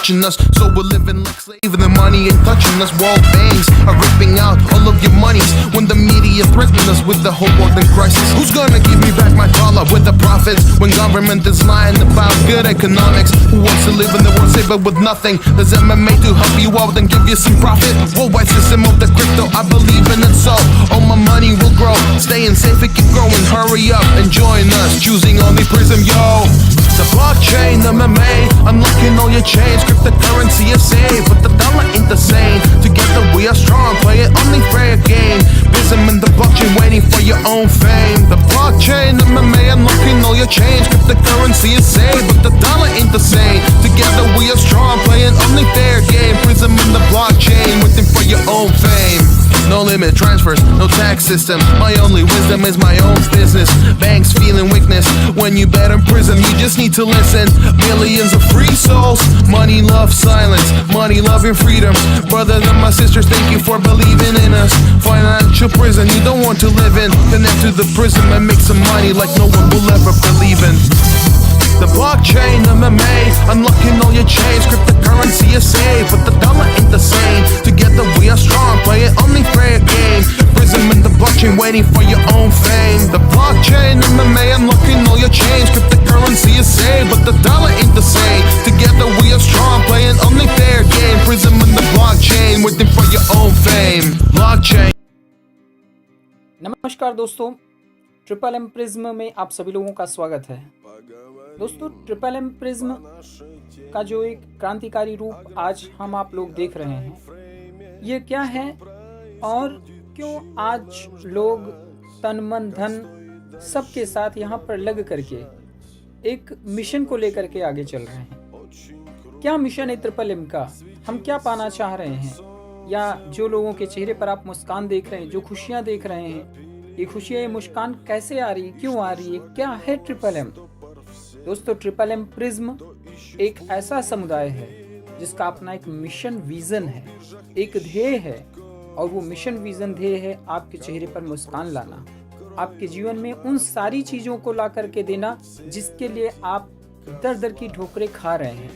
watching us, so we're living like slaves and the money ain't touching us. World banks are ripping out all of your monies when the media threaten us with the whole world in crisis. Who's gonna give me back my dollar with the profits when government is lying about good economics? Who wants to live in the world safe but with nothing? Does MMA to help you out and give you some profit? Worldwide system of the crypto, I believe in it, so all my money will grow. Staying safe and keep growing, hurry up and join us, choosing only Prism, yo. The blockchain, MMA, unlocking all your chains. Cryptocurrency is safe, but the dollar ain't the same. Together we are strong, play it only fair game. Prism and the blockchain waiting for your own fame. The blockchain, MMA, unlocking all your chains. Cryptocurrency is safe, but the dollar ain't the same. Together we are strong, playing only fair game. Prism and the blockchain waiting for your own fame. No limit transfers, no tax system. My only wisdom is my own business. Banks feeling weakness when you bet on Prism. You just need to listen. Millions of free souls. Money, love, silence. Money, love, and freedom. Brothers and my sisters, thank you for believing in us. Financial prison you don't want to live in. Connect to the Prism and make some money like no one will ever believe in. The blockchain, MMA, unlocking all your chains. Cryptocurrency is safe, but the dollar ain't the same. Together we are strong, play it only fair game. Prism and the blockchain waiting for your own fame. The blockchain, MMA, unlocking all your chains. Cryptocurrency is safe, but the dollar ain't the same. Together we are strong, playing only fair game. Prism and the blockchain waiting for your own fame. Blockchain. नमस्कार दोस्तों, triple M prism में आप सभी लोगों का स्वागत है। दोस्तों, ट्रिपल एम प्रिज्म का जो एक क्रांतिकारी रूप आज हम आप लोग देख रहे हैं, ये क्या है और क्यों आज लोग तन मन धन सबके साथ यहाँ पर लग करके एक मिशन को लेकर के आगे चल रहे हैं। क्या मिशन है ट्रिपल एम का? हम क्या पाना चाह रहे हैं? या जो लोगों के चेहरे पर आप मुस्कान देख रहे हैं, जो खुशियाँ देख रहे हैं, ये खुशियाँ, ये मुस्कान कैसे आ रही है, क्यों आ रही है, क्या है ट्रिपल एम? दोस्तों, ट्रिपल एम प्रिज्म एक ऐसा समुदाय है जिसका अपना एक मिशन विजन है, एक ध्येय है, और वो मिशन विजन ध्येय है आपके चेहरे पर मुस्कान लाना, आपके जीवन में उन सारी चीज़ों को ला करके देना जिसके लिए आप दर दर की ठोकरें खा रहे हैं।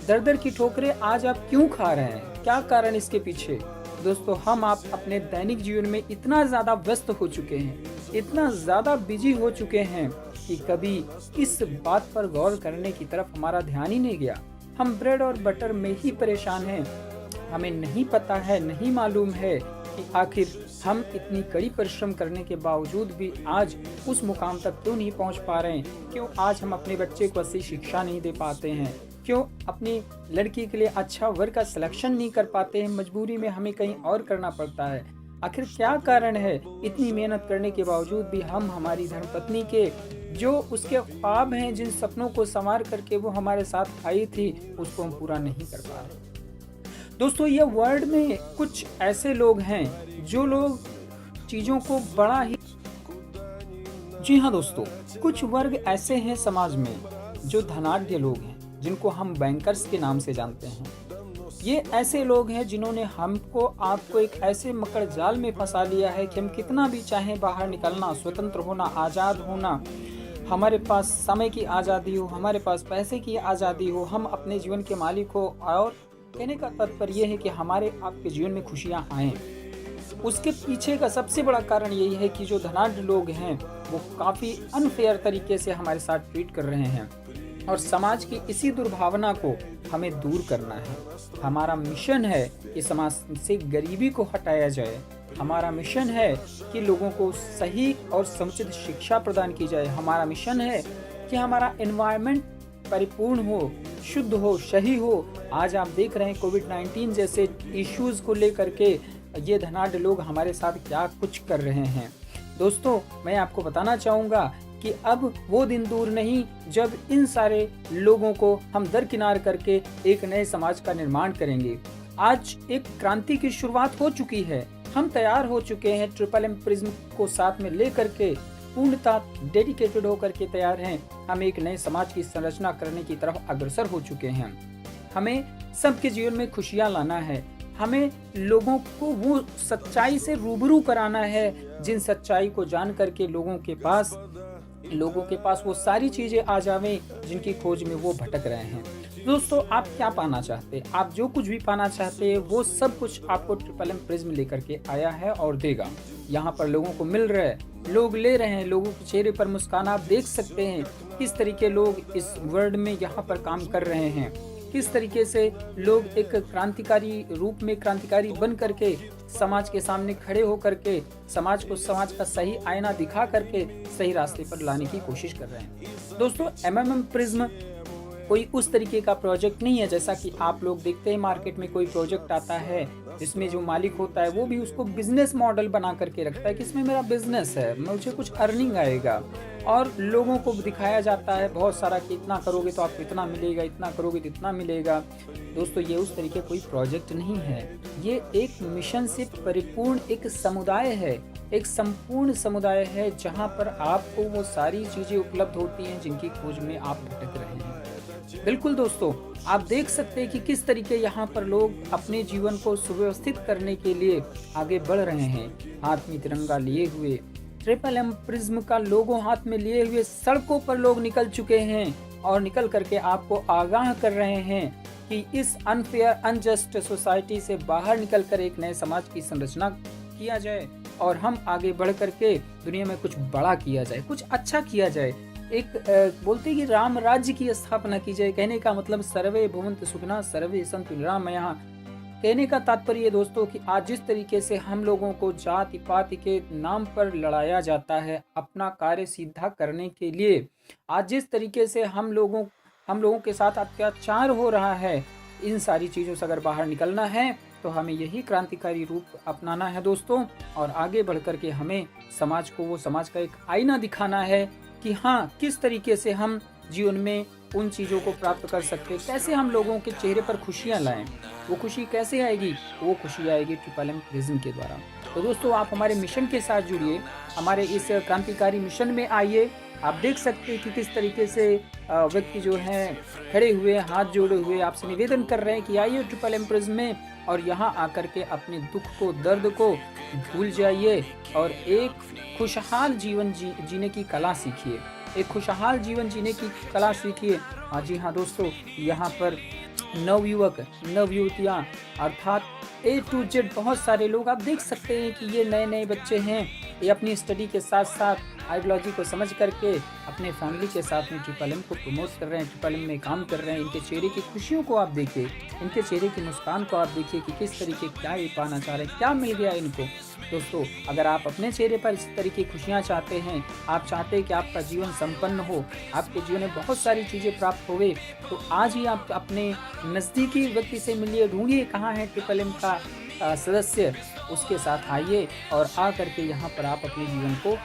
दर दर की ठोकरें आज आप क्यों खा रहे हैं, क्या कारण इसके पीछे? दोस्तों, हम आप अपने दैनिक जीवन में इतना ज़्यादा व्यस्त हो चुके हैं, इतना ज़्यादा बिजी हो चुके हैं कि कभी इस बात पर गौर करने की तरफ हमारा ध्यान ही नहीं गया। हम ब्रेड और बटर में ही परेशान हैं। हमें नहीं पता है, नहीं मालूम है कि आखिर हम इतनी कड़ी परिश्रम करने के बावजूद भी आज उस मुकाम तक क्यों नहीं पहुंच पा रहे हैं। क्यों आज हम अपने बच्चे को अच्छी शिक्षा नहीं दे पाते हैं, क्यों अपनी लड़की के लिए अच्छा वर्ग का सिलेक्शन नहीं कर पाते हैं, मजबूरी में हमें कहीं और करना पड़ता है। आखिर क्या कारण है? इतनी मेहनत करने के बावजूद भी हम हमारी धर्मपत्नी के जो उसके ख्वाब हैं, जिन सपनों को संवार करके वो हमारे साथ आई थी, उसको हम पूरा नहीं कर पा रहे। दोस्तों, ये वर्ल्ड में कुछ ऐसे लोग हैं जो लोग चीज़ों को बड़ा ही, जी हाँ दोस्तों, कुछ वर्ग ऐसे हैं समाज में जो धनाढ्य लोग हैं, जिनको हम बैंकर्स के नाम से जानते हैं। ये ऐसे लोग हैं जिन्होंने हमको आपको एक ऐसे मकड़ जाल में फंसा लिया है कि हम कितना भी चाहें बाहर निकलना, स्वतंत्र होना, आज़ाद होना, हमारे पास समय की आज़ादी हो, हमारे पास पैसे की आज़ादी हो, हम अपने जीवन के मालिक हो, और कहने का तात्पर्य है कि हमारे आपके जीवन में खुशियाँ आएँ। उसके पीछे का सबसे बड़ा कारण यही है कि जो धनाढ्य लोग हैं वो काफ़ी अनफेयर तरीके से हमारे साथ ट्रीट कर रहे हैं, और समाज की इसी दुर्भावना को हमें दूर करना है। हमारा मिशन है कि समाज से गरीबी को हटाया जाए। हमारा मिशन है कि लोगों को सही और समुचित शिक्षा प्रदान की जाए। हमारा मिशन है कि हमारा एनवायरनमेंट परिपूर्ण हो, शुद्ध हो, सही हो। आज आप देख रहे हैं कोविड-19 जैसे इश्यूज़ को लेकर के ये धनाढ्य लोग हमारे साथ क्या कुछ कर रहे हैं। दोस्तों, मैं आपको बताना चाहूँगा कि अब वो दिन दूर नहीं जब इन सारे लोगों को हम दरकिनार करके एक नए समाज का निर्माण करेंगे। आज एक क्रांति की शुरुआत हो चुकी है। हम तैयार हो चुके हैं, ट्रिपल एम प्रिज्म को साथ में ले करके पूर्णतः डेडिकेटेड होकर के तैयार हैं। हम एक नए समाज की संरचना करने की तरफ अग्रसर हो चुके हैं। हमें सबके जीवन में खुशियाँ लाना है। हमें लोगों को वो सच्चाई से रूबरू कराना है, जिन सच्चाई को जान करके लोगों के पास वो सारी चीज़ें आ जावें जिनकी खोज में वो भटक रहे हैं। दोस्तों आप क्या पाना चाहते हैं, आप जो कुछ भी पाना चाहते हैं वो सब कुछ आपको ट्रिपल एम प्रिज्म लेकर के आया है और देगा। यहाँ पर लोगों को मिल रहा है, लोग ले रहे हैं, लोगों के चेहरे पर मुस्कान आप देख सकते हैं। किस तरीके लोग इस वर्ल्ड में यहाँ पर काम कर रहे हैं, किस तरीके से लोग एक क्रांतिकारी रूप में क्रांतिकारी बन करके समाज के सामने खड़े होकर के समाज को समाज का सही आईना दिखा करके सही रास्ते पर लाने की कोशिश कर रहे हैं। दोस्तों एमएमएम प्रिज्म कोई उस तरीके का प्रोजेक्ट नहीं है जैसा कि आप लोग देखते हैं मार्केट में कोई प्रोजेक्ट आता है जिसमें जो मालिक होता है वो भी उसको बिजनेस मॉडल बना करके रखता है कि इसमें मेरा बिजनेस है, मुझे कुछ अर्निंग आएगा, और लोगों को दिखाया जाता है बहुत सारा कि इतना करोगे तो आपको इतना मिलेगा, इतना करोगे तो इतना मिलेगा। दोस्तों ये उस तरीके कोई प्रोजेक्ट नहीं है, ये एक मिशन से परिपूर्ण एक समुदाय है, एक संपूर्ण समुदाय है जहाँ पर आपको वो सारी चीजें उपलब्ध होती हैं जिनकी खोज में आप भटक रहे हैं। बिल्कुल दोस्तों, आप देख सकते हैं कि किस तरीके यहाँ पर लोग अपने जीवन को सुव्यवस्थित करने के लिए आगे बढ़ रहे हैं। हाथ में तिरंगा लिए हुए, ट्रिपल एम प्रिज्म का लोगो हाथ में लिए हुए सड़कों पर लोग निकल चुके हैं और निकल करके आपको आगाह कर रहे हैं कि इस अनफेयर अनजस्ट सोसाइटी से बाहर निकल कर एक नए समाज की संरचना किया जाए और हम आगे बढ़ करके दुनिया में कुछ बड़ा किया जाए, कुछ अच्छा किया जाए। एक बोलते कि राम राज्य की स्थापना की जाए। कहने का मतलब सर्वे भवन्तु सुखिनः सर्वे सन्तु निरामयाः। कहने का तात्पर्य दोस्तों कि आज जिस तरीके से हम लोगों को जाति पाति के नाम पर लड़ाया जाता है अपना कार्य सीधा करने के लिए, आज जिस तरीके से हम लोगों के साथ अत्याचार हो रहा है, इन सारी चीज़ों से अगर बाहर निकलना है तो हमें यही क्रांतिकारी रूप अपनाना है दोस्तों, और आगे बढ़ कर के हमें समाज को वो समाज का एक आईना दिखाना है कि हाँ किस तरीके से हम जीवन में उन चीज़ों को प्राप्त कर सकते हैं, कैसे हम लोगों के चेहरे पर खुशियाँ लाएं। वो खुशी कैसे आएगी, वो खुशी आएगी ट्रिपल एम प्रिज्म के द्वारा। तो दोस्तों आप हमारे मिशन के साथ जुड़िए, हमारे इस क्रांतिकारी मिशन में आइए। आप देख सकते हैं कि किस तरीके से व्यक्ति जो हैं खड़े हुए हाथ जोड़े हुए आपसे निवेदन कर रहे हैं कि आइए ट्रिपल एम प्रिज्म में और यहाँ आकर के अपने दुख को दर्द को भूल जाइए और एक खुशहाल जीवन जीने की कला सीखिए, एक खुशहाल जीवन जीने की कला सीखिए। हाँ जी हाँ दोस्तों, यहाँ पर नवयुवक नवयुवतियाँ अर्थात A to Z बहुत सारे लोग आप देख सकते हैं कि ये नए नए बच्चे हैं, ये अपनी स्टडी के साथ साथ आइडियोलॉजी को समझ करके अपने फैमिली के साथ में ट्रिपल एम को प्रमोट कर रहे हैं, ट्रिपल एम में काम कर रहे हैं। इनके चेहरे की खुशियों को आप देखिए, इनके चेहरे की मुस्कान को आप देखिए कि किस तरीके क्या ये पाना चाह रहे हैं, क्या मिल गया इनको। दोस्तों अगर आप अपने चेहरे पर इस तरीके की खुशियाँ चाहते हैं, आप चाहते हैं कि आपका जीवन संपन्न हो, आपके जीवन में बहुत सारी चीज़ें प्राप्त होवे, तो आज ही आप अपने नज़दीकी व्यक्ति से मिलिए, ढूंढिए कहाँ है ट्रिपल एम का सदस्य, उसके साथ आइए और आ करके यहाँ पर आप अपने जीवन को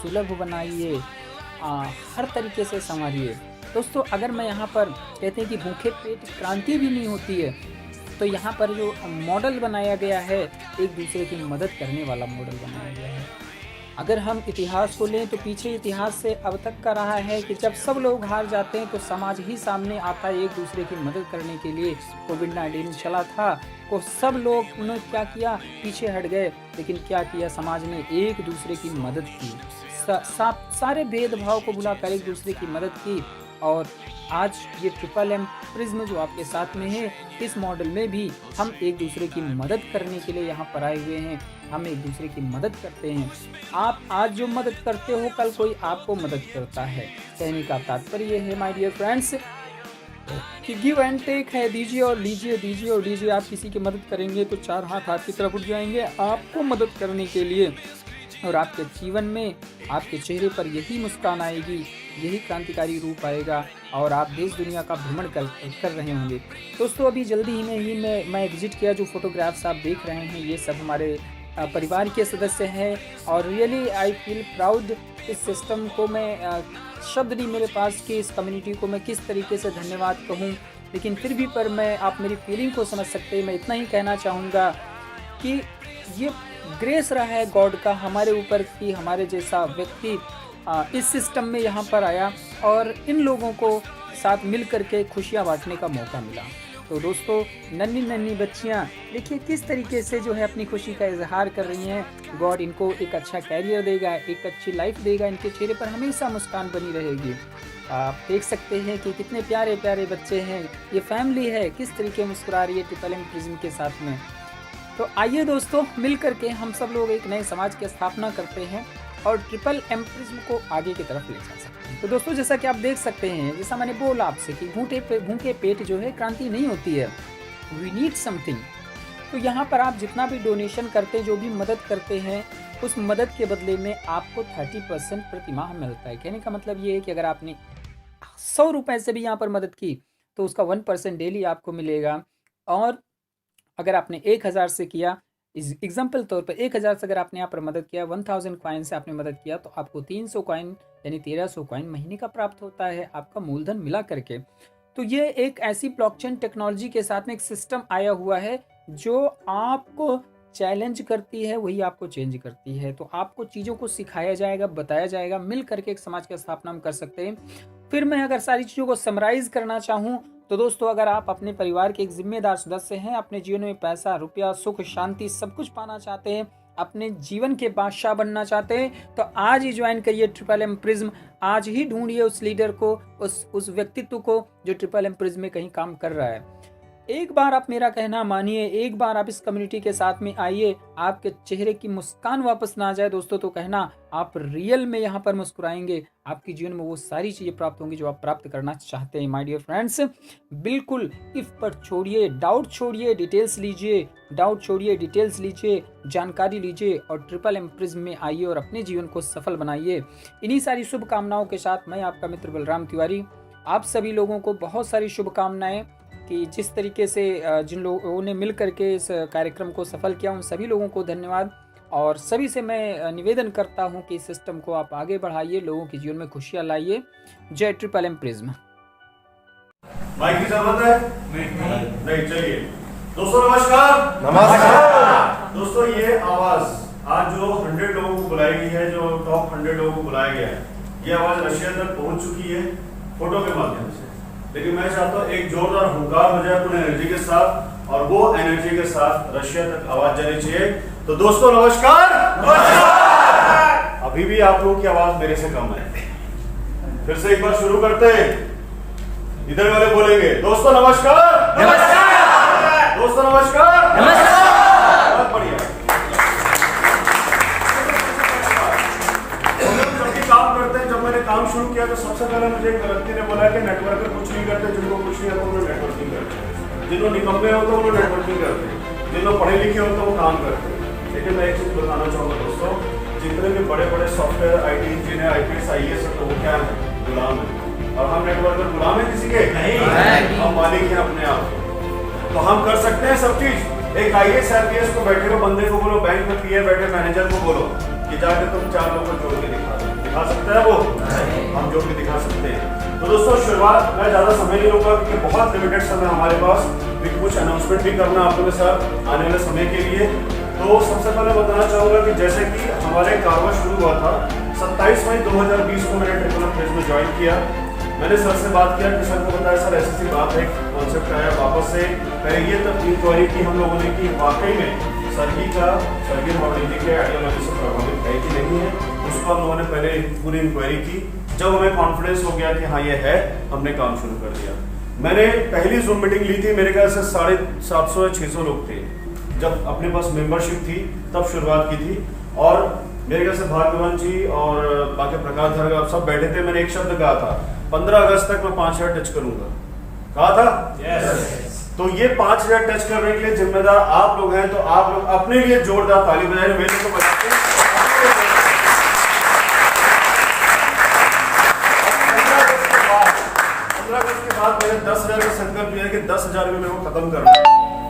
सुलभ बनाइए, हर तरीके से संवारिए। दोस्तों अगर मैं यहाँ पर कहते हैं कि भूखे पेट क्रांति भी नहीं होती है, तो यहाँ पर जो मॉडल बनाया गया है एक दूसरे की मदद करने वाला मॉडल बनाया गया है। अगर हम इतिहास को लें तो पीछे इतिहास से अब तक का रहा है कि जब सब लोग हार जाते हैं तो समाज ही सामने आता है एक दूसरे की मदद करने के लिए। कोविड-19 चला था तो सब लोग उन्होंने क्या किया, पीछे हट गए, लेकिन क्या किया, समाज ने एक दूसरे की मदद की, सारे भेदभाव को भुलाकर एक दूसरे की मदद की। और आज ये ट्रिपल एम प्रिज्म जो आपके साथ में है, इस मॉडल में भी हम एक दूसरे की मदद करने के लिए यहाँ पर आए हुए हैं, हम एक दूसरे की मदद करते हैं। आप आज जो मदद करते हो कल कोई आपको मदद करता है। कहने का तात्पर्य है माय डियर फ्रेंड्स कि गिव एंड टेक है, दीजिए और लीजिए, दीजिए और लीजिए। आप किसी की मदद करेंगे तो चार हाथ आपकी तरफ उठ जाएंगे आपको मदद करने के लिए, और आपके जीवन में आपके चेहरे पर यही मुस्कान आएगी, यही क्रांतिकारी रूप आएगा और आप देश दुनिया का भ्रमण कर रहे होंगे। दोस्तों अभी जल्दी ही में मैं विजिट किया, जो फोटोग्राफ्स आप देख रहे हैं ये सब हमारे परिवार के सदस्य हैं और रियली आई फील प्राउड। इस सिस्टम को मैं शब्द नहीं मेरे पास कि इस कम्युनिटी को मैं किस तरीके से धन्यवाद कहूँ, लेकिन फिर भी पर मैं आप मेरी फीलिंग को समझ सकते हैं। मैं इतना ही कहना चाहूँगा कि ये ग्रेस रहा है गॉड का हमारे ऊपर कि हमारे जैसा व्यक्ति इस सिस्टम में यहाँ पर आया और इन लोगों को साथ मिल करके खुशियाँ बांटने का मौका मिला। तो दोस्तों नन्ही नन्ही बच्चियाँ देखिए किस तरीके से जो है अपनी खुशी का इजहार कर रही हैं। गॉड इनको एक अच्छा कैरियर देगा, एक अच्छी लाइफ देगा, इनके चेहरे पर हमेशा मुस्कान बनी रहेगी। आप देख सकते हैं कि कितने प्यारे प्यारे बच्चे हैं, ये फैमिली है किस तरीके मुस्कुरा रही है ट्रिपल एम प्रिज्म के साथ में। तो आइए दोस्तों, मिल करके हम सब लोग एक नए समाज की स्थापना करते हैं और ट्रिपल एम प्रिज्म को आगे की तरफ ले जा सकते हैं। तो दोस्तों, जैसा कि आप देख सकते हैं, जैसा मैंने बोला आपसे कि भूखे पेट जो है क्रांति नहीं होती है, वी नीड समथिंग। तो यहाँ पर आप जितना भी डोनेशन करते हैं, जो भी मदद करते हैं, उस मदद के बदले में आपको 30% प्रति माह मिलता है। कहने का मतलब ये है कि अगर आपने 100 रुपये से भी यहाँ पर मदद की तो उसका 1% डेली आपको मिलेगा। और अगर आपने 1000 से किया, एग्जाम्पल तौर पर 1000 से अगर आपने यहाँ पर मदद किया, 1000 कॉइन से आपने मदद किया, तो आपको 300 कॉइन यानी 1300 कॉइन महीने का प्राप्त होता है, आपका मूलधन मिला करके। तो ये एक ऐसी ब्लॉकचेन टेक्नोलॉजी के साथ में एक सिस्टम आया हुआ है जो आपको चैलेंज करती है, वही आपको चेंज करती है। तो आपको चीज़ों को सिखाया जाएगा, बताया जाएगा, मिल करके एक समाज की स्थापना हम कर सकते हैं। फिर मैं अगर सारी चीज़ों को समराइज करना चाहूँ तो दोस्तों, अगर आप अपने परिवार के एक जिम्मेदार सदस्य हैं, अपने जीवन में पैसा, रुपया, सुख, शांति सब कुछ पाना चाहते हैं, अपने जीवन के बादशाह बनना चाहते हैं, तो आज ही ज्वाइन करिए ट्रिपल एम प्रिज्म। आज ही ढूंढिए उस लीडर को, उस व्यक्तित्व को जो ट्रिपल एम प्रिज्म में कहीं काम कर रहा है। एक बार आप मेरा कहना मानिए, एक बार आप इस कम्युनिटी के साथ में आइए, आपके चेहरे की मुस्कान वापस ना आ जाए दोस्तों, तो कहना आप रियल में यहाँ पर मुस्कुराएंगे, आपके जीवन में वो सारी चीज़ें प्राप्त होंगी जो आप प्राप्त करना चाहते हैं। माय डियर फ्रेंड्स, बिल्कुल इफ पर छोड़िए, डाउट छोड़िए, डिटेल्स लीजिए, जानकारी लीजिए और ट्रिपल एम प्रिज्म में आइए और अपने जीवन को सफल बनाइए। इन्हीं सारी शुभकामनाओं के साथ मैं आपका मित्र बलराम तिवारी, आप सभी लोगों को बहुत सारी शुभकामनाएं कि जिस तरीके से जिन लोगों ने मिल करके इस कार्यक्रम को सफल किया, उन सभी लोगों को धन्यवाद। और सभी से मैं निवेदन करता हूं कि इस सिस्टम को आप आगे बढ़ाइए, लोगों के जीवन में खुशियां लाइए। जय ट्रिपल एम प्रिज्म। माइक की जरूरत है? नहीं, चलिए दोस्तों, नमस्कार। दोस्तों, ये आवाज आज जो 100 लोगों को बुलाई गई है, जो टॉप 100 लोगों को बुलाया गया है, ये आवाज रशिया तक पहुंच चुकी है फोटो के माध्यम से। लेकिन मैं चाहता हूँ एक जोरदार हुंकार हो जाए पूरी एनर्जी के साथ, और वो एनर्जी के साथ रशिया तक आवाज जानी चाहिए। तो दोस्तों नमस्कार। अभी भी आप लोगों की आवाज मेरे से कम है, फिर से एक बार शुरू करते हैं। इधर वाले बोलेंगे दोस्तों नमस्कार, दोस्तों नमस्कार, बहुत बढ़िया। काम करते हैं, जब मैंने काम शुरू किया तो सबसे पहले मुझे एक व्यक्ति ने बोला कि नेटवर्कर कुछ नहीं करते, जिनको कुछ नहीं आता वो नेटवर्किंग करते, जिन्होंने निकम्मे होते वो नेटवर्किंग करते, जिन्होंने पढ़े लिखे होते वो काम करते। लेकिन मैं एक चीज बताना चाहूँगा दोस्तों, जितने भी बड़े बड़े software IT engineer, IPS IAS है, तो वो क्या है? गुलाम है। और हम नेटवर्कर गुलाम है किसी के? नहीं, हम मालिक हैं अपने आप। तो हम कर सकते हैं सब चीज। एक IAS IPS को बैठे हुए बंदे को बोलो, बैंक में PA बैठे मैनेजर को बोलो कि जाके तुम 4 लोगों को जोड़ के दिखा सकता है वो? हम जोड़ के दिखा सकते हैं। तो दोस्तों, शुरुआत मैं ज्यादा समय नहीं लूंगा क्योंकि बहुत लिमिटेड समय हमारे पास, कुछ अनाउंसमेंट भी करना आप लोगों के साथ आने वाले समय के लिए। तो सबसे पहले बताना चाहूंगा कि जैसे कि हमारे कारोबार शुरू हुआ था 27 मई 2020 को मैंने ट्रिपल एम प्रिज्म में ज्वाइन किया। मैंने सर से बात किया कि सर को बताया सर ऐसी बात है, कॉन्सेप्ट आया, वापस से ये तब इंक्वायरी की हम लोगों ने कि वाकई में सर्गी मॉडल जी के आइडियोलॉजी से प्रभावित है कि नहीं है। उसको हम लोगों ने पहले पूरी इंक्वायरी की। जब हमें कॉन्फिडेंस हो गया कि हाँ ये है, हमने काम शुरू कर दिया। मैंने पहली जूम मीटिंग ली थी, मेरे ख्याल से 750 या 600 लोग थे। जब अपने पास मेंबरशिप थी तब शुरुआत की थी, और मेरे ख्याल से भार्गवन जी और बाकी प्रकाश धर सब बैठे थे। मैंने एक शब्द कहा था, 15 अगस्त तक मैं 5000 टच करूंगा, कहा था। yes. तो ये 5000 टच करने के लिए जिम्मेदार आप लोग हैं, तो आप लोग अपने लिए जोरदार ताली बजाएं। मेरे को बजाते हैं। 15 अगस्त के बाद मैंने 10,000 का संकल्प लिया कि 10,000 में मेरे को खत्म करना है,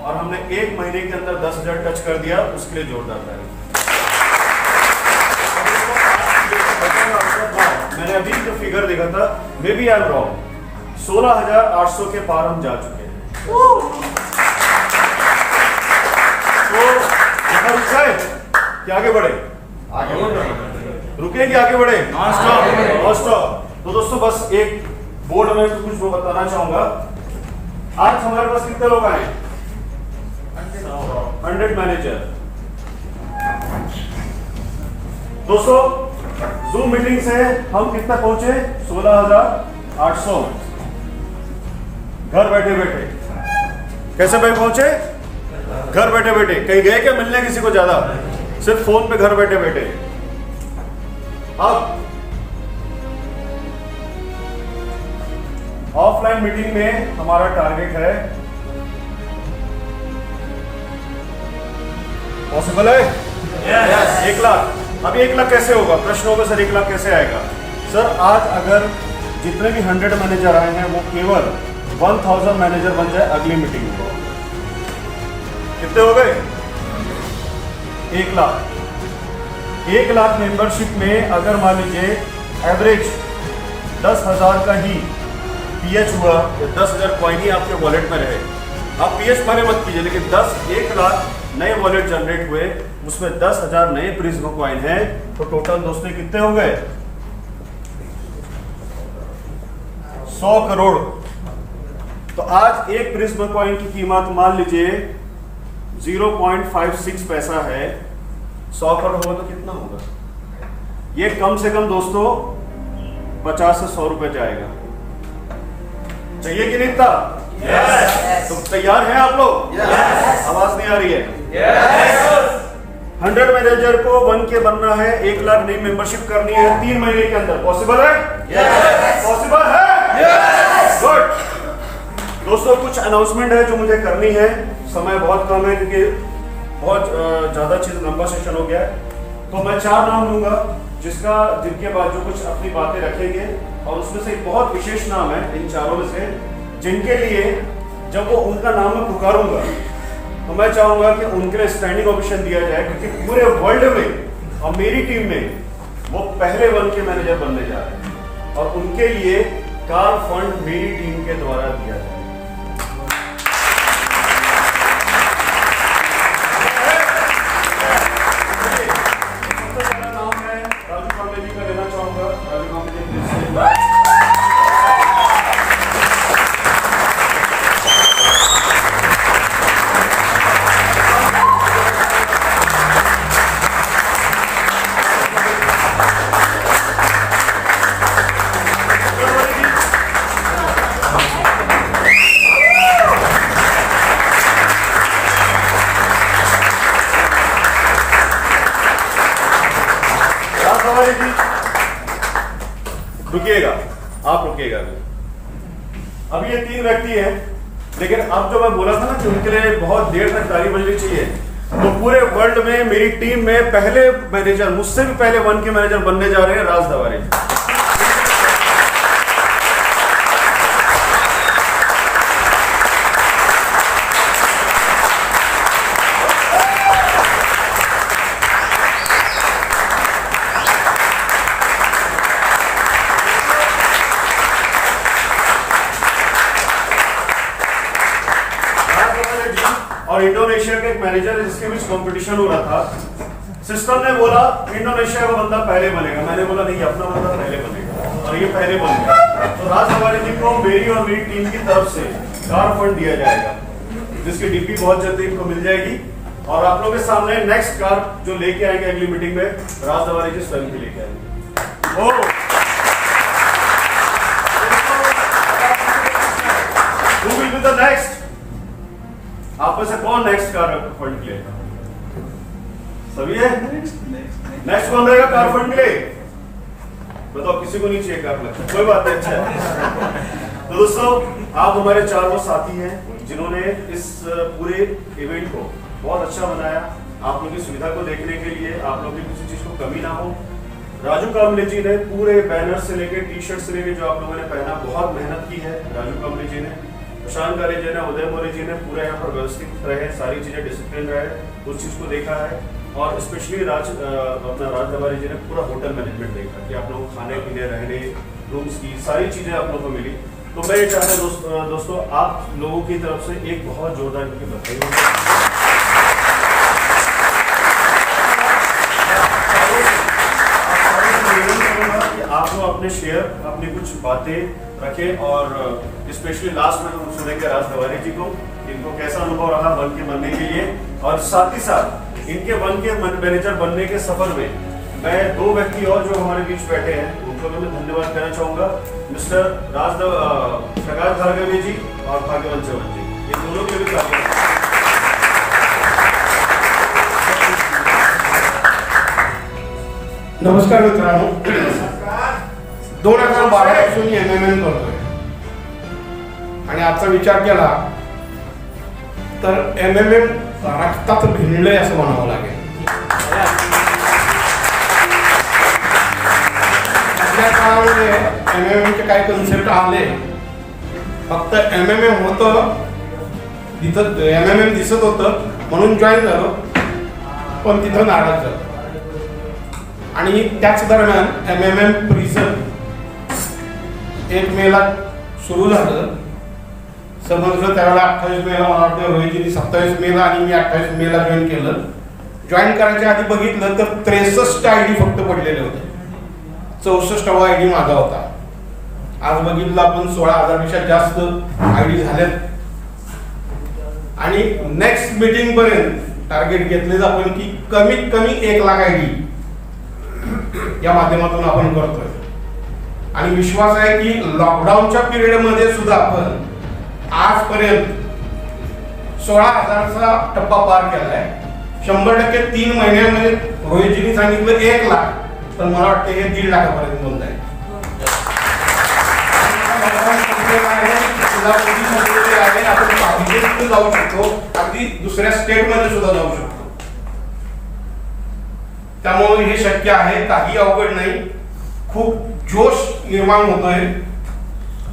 और हमने 1 महीने के अंदर 10,000 टच कर दिया। उसके लिए जोरदार ताली। मैंने अभी जो फिगर देखा था, maybe I am wrong, 16,800 के पार हम जा चुके हैं। तो यहाँ रुक जाए कि आगे बढ़े? रुके कि आगे बढ़े? Non stop. तो दोस्तों, बस एक बोर्ड में कुछ वो बताना चाहूंगा। आज हमारे पास कितने लोग आए? 100 मैनेजर। दोस्तों, जूम मीटिंग से हम कितना पहुंचे? 16,000 800 घर बैठे बैठे। कैसे भाई पहुंचे? घर बैठे बैठे। कहीं गए क्या मिलने किसी को? ज्यादा सिर्फ फोन पे घर बैठे बैठे। अब ऑफलाइन मीटिंग में हमारा टारगेट है, पॉसिबल है? यस। 1 लाख। अब 1 लाख कैसे होगा? प्रश्न होगा सर 1 लाख कैसे आएगा? सर आज अगर जितने भी 100 मैनेजर आए हैं वो केवल 1000 मैनेजर बन जाए अगली मीटिंग में, कितने हो गए? 1 लाख। 1 लाख मेंबरशिप में अगर मान लीजिए एवरेज 10,000 का ही पीएच हुआ, 10,000 कॉइन ही आपके वॉलेट में रहे। आप पीएच माने मत कीजिए, लेकिन 1 लाख नए वॉलेट जनरेट हुए, उसमें 10,000 नए प्रिज्म कॉइन हैं, तो टोटल दोस्तों कितने हो गए? 100 करोड़। तो आज एक प्रिज्म कॉइन की कीमत मान लीजिए 0.56 पैसा है। 100 करोड़ होगा तो कितना होगा? ये कम से कम दोस्तों 50 से 100 रुपए जाएगा। चाहिए कि नहीं था? तो तैयार हैं आप लोग? आवाज नहीं आ रही है? 100 मैनेजर को बन के बनना है, 1 लाख नई मेंबरशिप करनी है 3 महीने के अंदर। पॉसिबल है? पॉसिबल है? गुड। दोस्तों कुछ अनाउंसमेंट है जो मुझे करनी है, समय बहुत कम है क्योंकि बहुत ज्यादा चीज लंबा सेशन हो गया है। तो मैं 4 नाम लूंगा जिनके बाद जो कुछ अपनी बातें रखेंगे, और उसमें से एक बहुत विशेष नाम है इन चारों में से, जिनके लिए जब वो उनका नाम मैं पुकारूंगा तो मैं चाहूंगा कि उनके लिए स्टैंडिंग ओवेशन दिया जाए, क्योंकि पूरे वर्ल्ड में और मेरी टीम में वो पहले वन के मैनेजर बनने जा रहे हैं, और उनके लिए कार फंड मेरी टीम के द्वारा दिया जाए। रुकिएगा, आप रुकिएगा। अब ये 3 व्यक्ति हैं, लेकिन अब जो मैं बोला था ना कि उनके लिए बहुत देर तक ताली बजनी चाहिए, तो पूरे वर्ल्ड में मेरी टीम में पहले मैनेजर, मुझसे भी पहले वन के मैनेजर बनने जा रहे हैं राज दवारी। और इंडोनेशिया के एक मैनेजर है जिसके बीच कंपटीशन हो रहा था। सिस्टम ने बोला इंडोनेशिया का बंदा पहले बनेगा, मैंने बोला नहीं अपना बंदा पहले बनेगा, और ये पहले बन गया। तो राज दवारी जी को मेरी और मेरी टीम की तरफ से कार फंड दिया जाएगा, जिसकी डीपी बहुत जल्दी इनको मिल जाएगी। और आप लोगों के सामने नेक्स्ट कार जो लेके आएंगे अगली मीटिंग में, राज दवारी जी स्वयं की लेके आएंगे। Who will be the next? आप में से कौन नेक्स्ट कार फंड के लिए? सभी है? नेक्स्ट कौन रहेगा कार फंड के लिए? बताओ, किसी को नहीं चाहिए कार फंड? कोई बात नहीं, अच्छा है। तो दोस्तों, आप हमारे 4 वो साथी हैं जिन्होंने इस पूरे इवेंट को बहुत अच्छा बनाया। आप लोगों की सुविधा को देखने के लिए, आप लोगों की किसी चीज को कमी ना हो, राजू कामले जी ने पूरे बैनर से लेके टी-शर्ट से लेके जो आप लोगों ने पहना, बहुत मेहनत की है राजू कामले जी ने। प्रशांत काले जी ने, उदय मोरे जी ने पूरे यहाँ पर व्यवस्थित रहे, सारी चीजें डिसिप्लिन रहे, उस चीज को देखा है। और स्पेशली अपना राज दवारी जी ने पूरा होटल मैनेजमेंट देखा कि आप लोगों को खाने पीने, रहने, रूम्स की सारी चीजें आप लोगों को मिली। तो मैं ये चाहता हूँ दोस्तों आप लोगों की तरफ से एक बहुत जोरदार इनकी बधाई। आप लोग अपने शेयर, अपनी कुछ बातें रखें, और स्पेशली लास्ट में हम सुनेंगे राज दवारी जी को, इनको कैसा अनुभव रहा वन के बनने के लिए, और साथ ही साथ इनके वन के मैनेजर बनने के सफर में मैं 2 व्यक्ति और जो हमारे बीच बैठे हैं उनको भी मैं धन्यवाद कहना चाहूंगा। मिस्टर प्रकाश भार्गवी जी और भाग्यवंत चौहान जी, ये दोनों के भी तालियां। नमस्कार मित्रांनो, 2012 पासून MMM करतोय आणि आजचा विचार केला तर MMM रक्तात भिनलंय असं म्हणावं लागेल. आपल्या काळामध्ये MMM चे काही कन्सेप्ट आले, फक्त MMM होतं, तिथं MMM दिसत होतं म्हणून जॉईन झालो, पण तिथं नाराज झालो. आणि त्याच दरम्यान MMM प्रिझम 1 मेला सुरू झालं. समजलं त्यावेळेला 28 मेला, मला वाटतं रोहितजींनी 27 मेला आणि मी 28 मेला जॉईन केलं. जॉईन करायच्या आधी बघितलं तर 63 ID फक्त पडलेले होते. 64वा ID माझा होता. आज बघितलं आपण 16,000 पेक्षा जास्त ID झालेत. आणि नेक्स्ट मीटिंग पर्यंत टार्गेट घेतलेच आपण की कमीत कमी 1 लाख ID या माध्यमातून आपण करतोय. आणि विश्वास आहे की लॉकडाऊनच्या पिरियड मध्ये सुद्धा आपण आजपर्यंत 16,000चा टप्पा पार केलाय. 100% 3 महिन्यामध्ये रोहितजींनी सांगितलं 1 लाख, तर मला वाटतं हे 1.5 लाखापर्यंत बोलत आहे. आपण पाहिजे जाऊ शकतो, अगदी दुसऱ्या स्टेट मध्ये सुद्धा जाऊ शकतो. त्यामुळे हे शक्य आहे, काही अवघड नाही. खूप जोश निर्माण होतोय.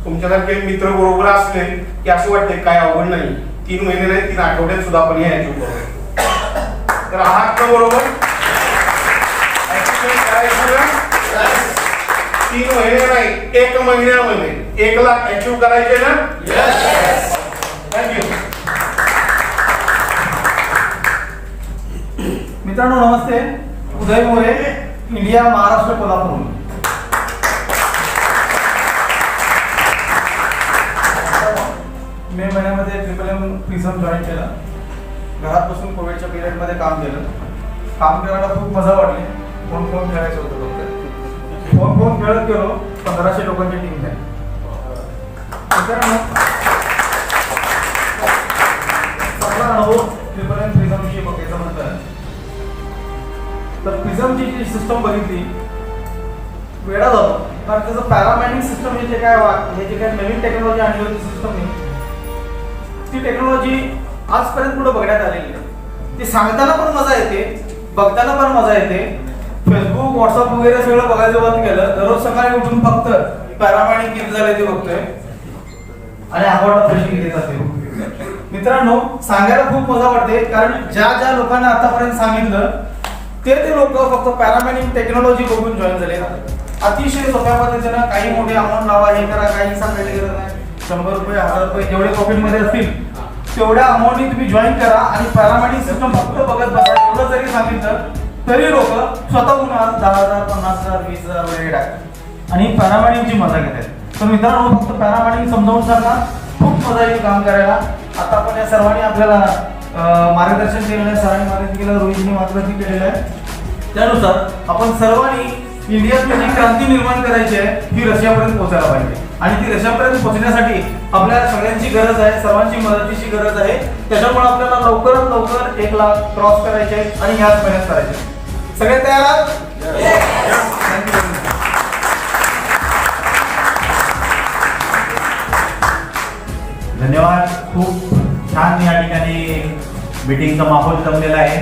तुमच्यासारखे मित्र बरोबर असले की असं वाटतंय काय अवघड नाही. 3 महिने नाही, 3 आठवड्यात सुद्धा आपण हे अचीव करू. तर आहात का बरोबर? 3 महिने नाही, 1 महिन्यामध्ये 1 लाख अचीव करायचे ना? थँक्यू. मित्रांनो नमस्ते, उदय मोरे, इंडिया महाराष्ट्र कोल्हापूर. मे महिन्यामध्ये MMM प्रिझम जॉईन केलं. घरात बसून कोविडच्या पिरियडमध्ये काम केलं. काम करायला खूप मजा वाटली. फोन खेळायचं होतं फक्त. फोन खेळत गेलो. 1500 लोकांची टीम आहे. मित्रांनो चांगला अनुभव MMM प्रिझमशी बघायचा म्हणतात. तर प्रिझमची जी सिस्टम बघितली वेळा जातो, कारण त्याचं पॅरामायनिंग सिस्टम हे जे काय नवीन टेक्नॉलॉजी आणली होती सिस्टमने, ती टेक्नॉलॉजी आजपर्यंत पुढे बघण्यात आलेली आहे. ती सांगताना पण मजा येते, बघताना पण मजा येते. फेसबुक, व्हॉट्सअप वगैरे सगळं बघायचं बंद केलं. दररोज सकाळी उठून फक्त पॅरामायनिंग किती झाले ते बघतोय आणि आवडता फ्रेशिंग घेत असते. मित्रांनो सांगायला खूप मजा वाटते, कारण ज्या लोकांना आतापर्यंत सांगितलं ते लोक फक्त पॅरामायनिंग टेक्नॉलॉजी बघून जॉईन झाले. अतिशय सोप्या पद्धतीनं काही मोठे अमाऊंट लावा, हे करा, काही सांगायला गरज नाही. 100 रुपये, 1000 रुपये जेवढे प्रॉफिटमध्ये असतील तेवढ्या अमाऊंटनी तुम्ही जॉईन करा आणि पॅरामायनिंग सिस्टम फक्त बघत बसा. एवढं जरी सांगितलं तरी लोक स्वतःहून 10,000, 50,000, 20,000 वगैरे टाकतात आणि पॅरामायनिंगची मजा घेतात. तर मित्रांनो फक्त पॅरामायनिंग समजावून सांगा, खूप मजा येईल काम करायला. आता आपण या सर्वांनी आपल्याला मार्गदर्शन केलेलं आहे, सरांनी मार्गदर्शन केलं, रोहितजींनी मार्गदर्शन केलेलं आहे. त्यानुसार आपण सर्वांनी इंडियात जी क्रांती निर्माण करायची आहे ही रशियापर्यंत पोहोचायला पाहिजे. आणि ती रशियापर्यंत पोहोचण्यासाठी आपल्याला सगळ्यांची गरज आहे, सर्वांची मदतीची गरज आहे. त्याच्यामुळे आपल्याला लवकरात लवकर 1 लाख क्रॉस करायचे आणि ह्याच महिन्यात करायचे. सगळे तयार आहात? धन्यवाद. खूप छान या ठिकाणी मीटिंगचा माहोल जमलेला आहे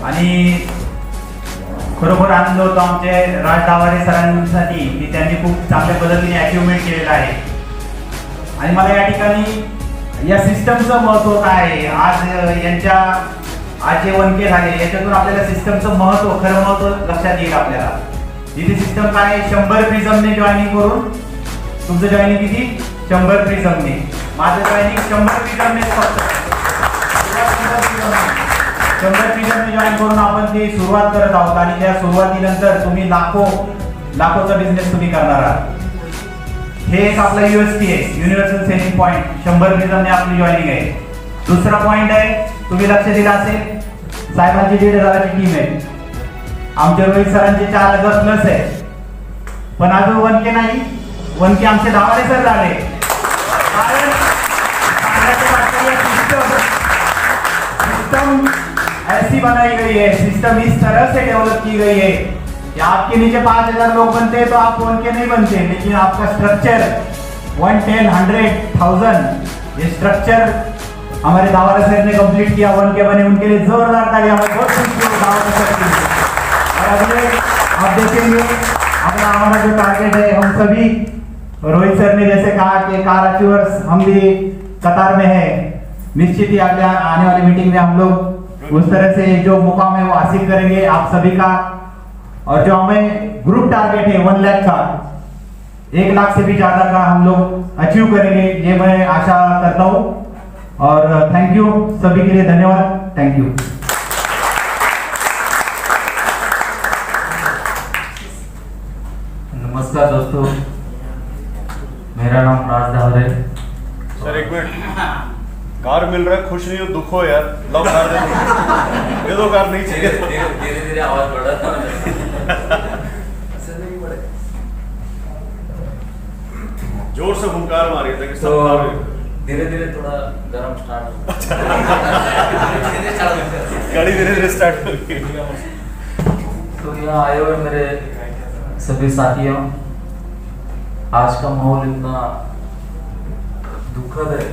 आणि खरोखर आनंद होतो आमचे राज दावारे सरांसाठी की त्यांनी खूप चांगल्या पद्धतीने अचिव्हमेंट केलेलं आहे. आणि मला या ठिकाणी या सिस्टमचं महत्त्व काय आहे, आज जे 1K झाले याच्यातून आपल्याला सिस्टमचं महत्त्व, खरं महत्त्व लक्षात येईल आपल्याला. इथे सिस्टम काय, 100 प्रिझमने जॉईनिंग करून, तुमचं जॉईनिंग किती, 100 प्रिझमने. माझं जॉईनिंग 100 प्रिझमने फक्त 100 प्रिझमने जॉईन करून आपण ती सुरुवात करत आहोत आणि त्या सुरुवातीनंतर तुम्ही लाखोचा बिझनेस तुम्ही करणार आहात. हे एक आपला USP आहे, युनिव्हर्सल सेलिंग पॉईंट. 100 प्रिझमने आपली जॉईनिंग आहे. दुसरा पॉईंट आहे, तुम्ही लक्ष दिलं असेल, साहेबांची 1,500ची टीम आहे. आमच्या रोहित सरांचे 4,000 प्लस आहे, पण अजून 1K नाही. वन के आमचे दावाने सर झाले. कारण सांगायचं वाटतं सिस्टम ऐसी बनाई गई है, सिस्टम इस तरह से डेवलप की गई है कि आपके नीचे 5000 लोग बनते हैं तो आप वन के नहीं बनते, लेकिन आपका स्ट्रक्चर 110, 100,000 ये स्ट्रक्चर हमारे दावरा सर ने कंप्लीट किया, वन के बने. उनके लिए जोरदार ताली. हमें बहुत खुशी है दावरा सर की. और अगले आप देखेंगे अपना हमारा जो टारगेट है, हम सभी रोहित सर ने जैसे कहा कि कार अचीवर्स हम भी कतार में है. निश्चित ही अगले आने वाली मीटिंग में हम लोग उस तरह से जो मुकाम है वो हासिल करेंगे आप सभी का. और जो हमें ग्रुप टारगेट है 1 लाख का, 1 लाख से भी ज्यादा का हम लोग अचीव करेंगे, ये मैं आशा करता हूँ. और थैंक यू सभी के लिए, धन्यवाद. Thank you. नमस्कार दोस्तों, मेरा नाम राज दावर है. सर एक मिनट, कार मिल रहा है, खुश नहीं हो दुख हो यार, लो कार दे दो कार नहीं चाहिए. धीरे धीरे आवाज बढ़ रहा था. जोर से हुंकार मारिए ताकि तो सब कार हो. धीरे धीरे थोड़ा गरम स्टार्ट गाड़ी धीरे धीरे स्टार्ट होगी. तो यहाँ आए हुए मेरे सभी साथियों, आज का माहौल इतना दुखद है,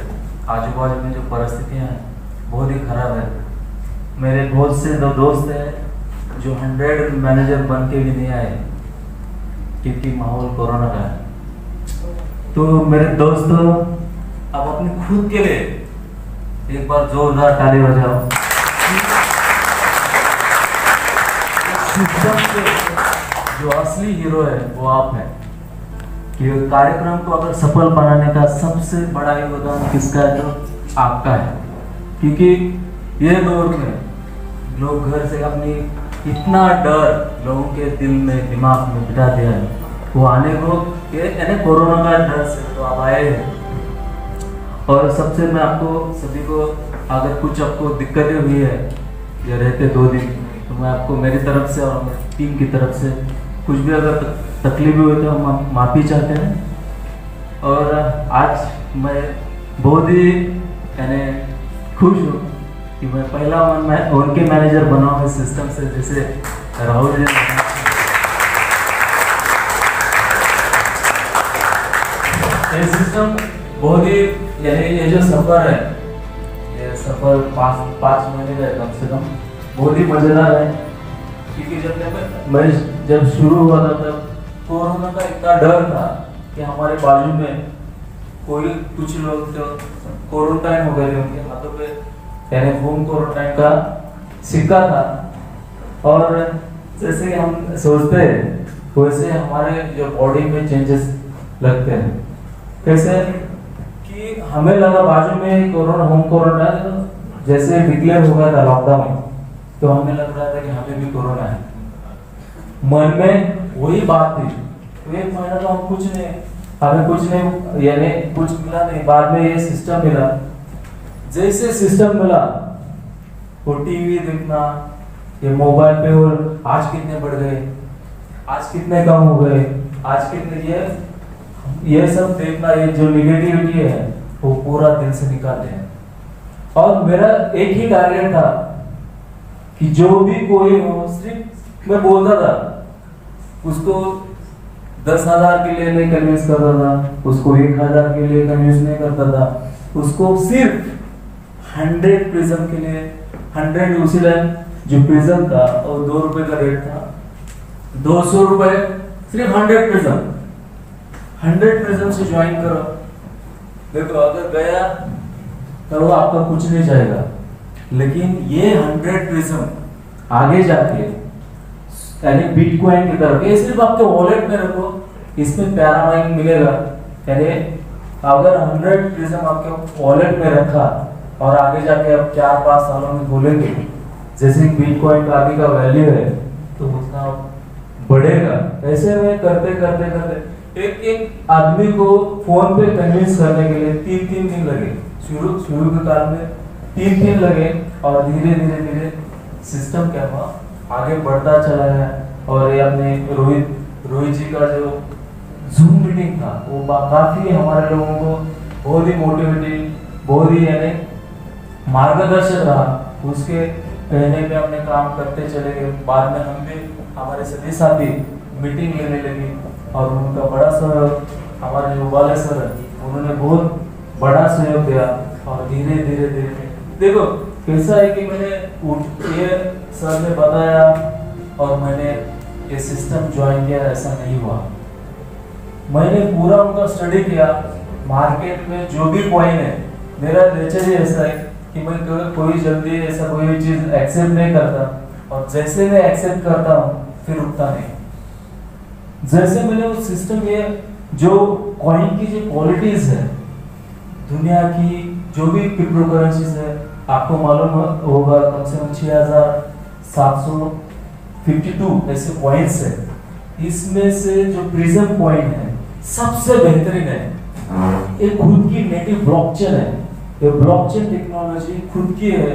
आजू बाजू में जो परिस्थितियाँ हैं बहुत ही खराब है. मेरे बहुत से दो दोस्त हैं जो 100 मैनेजर बन के भी नहीं आए क्योंकि माहौल कोरोना का है. तो मेरे दोस्तों, आप अपने खुद के लिए एक बार जोरदार ताली बजाओ. सिस्टम के जो असली हीरो है वो आप हैं. कि कार्यक्रम को अगर सफल बनाने का सबसे बड़ा योगदान किसका है तो आपका है. क्योंकि ये दौर में लोग घर से अपनी इतना डर लोगों के दिल में दिमाग में बिठा दिया है, वो आने को यानी कोरोना का डर से तो आप आए हैं. और सबसे मैं आपको सभी को, अगर कुछ आपको दिक्कतें हुई है या रहते 2 दिन, तो मैं आपको मेरी तरफ से और मेरी टीम की तरफ से कुछ भी अगर तकलीफ हुई तो हम माफ़ी चाहते हैं. और आज मैं बहुत ही यानी खुश हूँ कि मैं पहला उनके मैनेजर बना हूँ इस सिस्टम से, जैसे राहुल जी. ये सिस्टम बहुत ही यानी ये जो सफ़र है, ये सफ़र 5 महीने का है कम से कम, बहुत ही मज़ेदार है. क्योंकि जब शुरू हुआ था तब कोरोना का इतना डर था कि हमारे बाजू में कोई कुछ लोग जो क्वारंटाइन हो गए थे, उनके हाथों पे यानी होम क्वारंटाइन का सिक्का था. और जैसे कि हम सोचते हैं वैसे हमारे जो बॉडी में चेंजेस लगते हैं. कैसे कि हमें लगा बाजू में कोरोना होम क्वारंटाइन जैसे डिक्लेयर हो गया था लॉकडाउन, तो हमें लग रहा था कि हमें भी कोरोना है. मन में वही बात थी. तो 1 महीना तो हम कुछ नहीं, हमें कुछ नहीं यानी कुछ मिला नहीं. बाद में ये सिस्टम मिला. जैसे सिस्टम मिला वो टीवी देखना, ये मोबाइल पे, और आज कितने बढ़ गए, आज कितने कम हो गए, आज कितने, ये सब देखना, ये जो निगेटिविटी है वो पूरा दिल से निकालते हैं. और मेरा एक ही टारगेट था कि जो भी कोई हो, सिर्फ मैं बोलता था उसको 10,000 के लिए नहीं कन्विंस करता था, उसको 1,000 के लिए कन्विंस नहीं करता था, उसको सिर्फ 100 प्रिज्म के लिए 100 उसी टाइम जो प्रिज्म था और 2 रुपए का रेट था, 200 रुपए सिर्फ 100 प्रिज्म. 100 प्रिज्म से ज्वाइन करो. देखो अगर गया तो आपका कुछ नहीं जाएगा, लेकिन ये 100 प्रिज्म आगे जाके यानी बिटकॉइन की तरफ, ये सिर्फ आपके वॉलेट में रखो, इसमें पैरामाइन मिलेगा. यानी अगर 100 प्रिज्म आपके वॉलेट में रखा और आगे जाके आप 4-5 सालों में खोलेंगे, जैसे बिटकॉइन का आगे का वैल्यू है तो उतना बढ़ेगा. ऐसे में करते करते करते एक आदमी को फोन पे कन्विंस करने के लिए 3 दिन लगे. शुरू के काल में 3 दिन लगे और धीरे धीरे सिस्टम क्या हुआ आगे बढ़ता चला है. और ये अपने रोहित जी का जो जूम मीटिंग था, वो काफी हमारे लोगों को बहुत ही मोटिवेटिंग, बहुत ही यानी मार्गदर्शक रहा। उसके कहने पे हमने काम करते चले गए। बाद में हम भी हमारे सभी साथी मीटिंग लेने लगे और उनका बड़ा सहयोग, हमारे जो वाले सर हैं उन्होंने बहुत बड़ा सहयोग दिया। और धीरे धीरे धीरे देखो कैसा है कि मैंने ये सर ने बताया और मैंने ये सिस्टम ज्वाइन किया, ऐसा नहीं हुआ। मैंने पूरा उनका स्टडी किया। मार्केट में जो भी कॉइन है, मेरा नेचर ही ऐसा है कि मैं कोई जल्दी ऐसा कोई चीज एक्सेप्ट नहीं करता, और जैसे मैं एक्सेप्ट करता हूँ फिर रुकता नहीं। जैसे मैंने वो सिस्टम, ये जो कॉइन की जो क्वालिटीज है, दुनिया की जो भी क्रिप्टो करेंसीज है, आपको मालूम होगा कम से कम 6752 ऐसे कॉइन्स है। इसमें से जो प्रिज्म कॉइन है सबसे बेहतरीन है। ये खुद की नेटिव ब्लॉकचेन है, ये ब्लॉकचेन टेक्नोलॉजी खुद की है।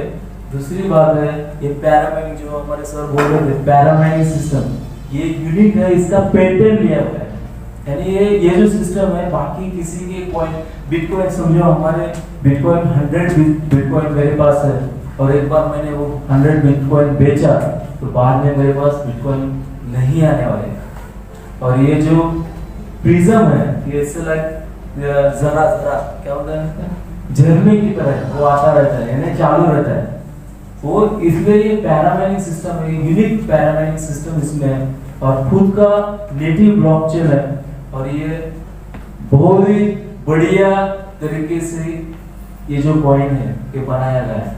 दूसरी बात है ये पैरामाइनिंग, जो हमारे सर बोल रहे थे पैरामाइनिंग सिस्टम, ये यूनिक है, इसका पेटेंट लिया हुआ है। यानी ये जो सिस्टम है बाकी किसी के कॉइन, बिटकॉइन समझो, हमारे बिटकॉइन 100 बिटकॉइन मेरे पास है, और एक बार मैंने वो 100 बिटकॉइन बेचा तो बाद में मेरे पास बिटकॉइन नहीं आने वाले। और ये जो प्रिज्म है ये ऐसे लाइक जरा जरा क्या होता है, झरने की तरह वो आता रहता है, यानी चालू रहता है वो। इसलिए ये पैरामाइनिंग सिस्टम है, यूनिक पैरामाइनिंग सिस्टम इसमें है, और खुद का नेटिव ब्लॉकचेन है। और ये बहुत ही बढ़िया तरीके से ये जो कॉइन है ये बनाया गया है।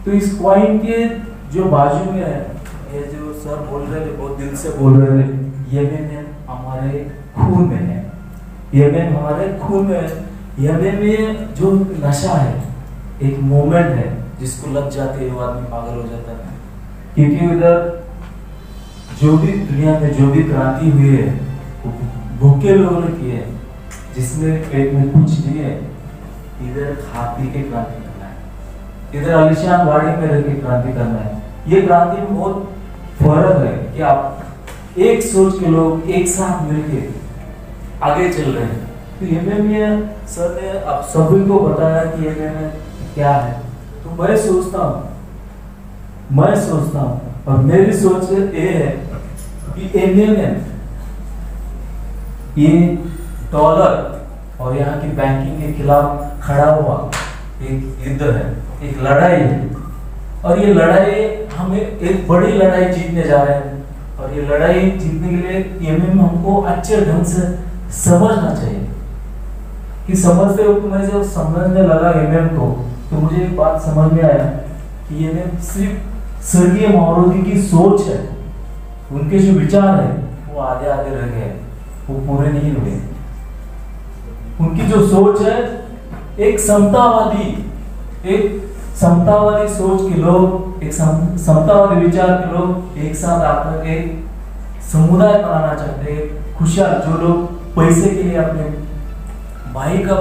तो इस कॉइन के जो बाजू में है, ये जो सर बोल रहे थे, बहुत दिल से बोल रहे थे, ये हमारे खून में है, ये हमारे खून में है। ये में जो नशा है, एक मोमेंट है जिसको लग जाती है वो आदमी पागल हो जाता है। क्योंकि उधर जो भी दुनिया में जो भी क्रांति हुई है भूखे लोगों ने की है, जिसमें पेट में कुछ नहीं है। इधर खा पी के क्रांति करना है, इधर आलिशान गाड़ी में रह के क्रांति करना है। ये क्रांति में बहुत फर्क है कि आप एक सोच के लोग एक साथ मिलके आगे चल रहे हैं। तो ये सर ने आप सभी को बताया कि ये क्या है। तो मैं सोचता हूँ और मेरी सोच ये है कि एमएमएम ये डॉलर और यहाँ की बैंकिंग के खिलाफ खड़ा हुआ एक युद्ध है, एक लड़ाई है। और ये लड़ाई हमें एक बड़ी लड़ाई जीतने जा रहे हैं, और ये लड़ाई जीतने के लिए एमएमएम हमको अच्छे ढंग से समझना चाहिए। कि समझते हो, मैं जब समझने लगा एमएमएम को तो मुझे एक बात समझ में आया कि एमएमएम सिर्फ स्वर्गीय माओवादी की सोच है, उनके जो विचार है वो आधे आधे रह गए, वो पूरे नहीं हुए। उनकी जो सोच है एक समतावादी सोच के लोग, एक समतावादी विचार के लोग एक साथ आकर एक समुदाय बनाना चाहते हैं। खुशहाल, जो लोग पैसे के लिए अपने भाई का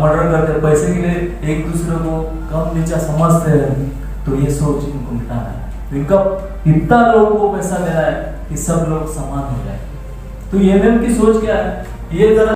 मर्डर करते हैं, पैसे के लिए एक दूसरे को कम नीचा समझते हैं, तो ये सोच इनको मिटाना है। इनका इतना लोगों को पैसा देना है कि सब लोग समान हो जाए। तो एमएमएम की सोच क्या है, ये जरा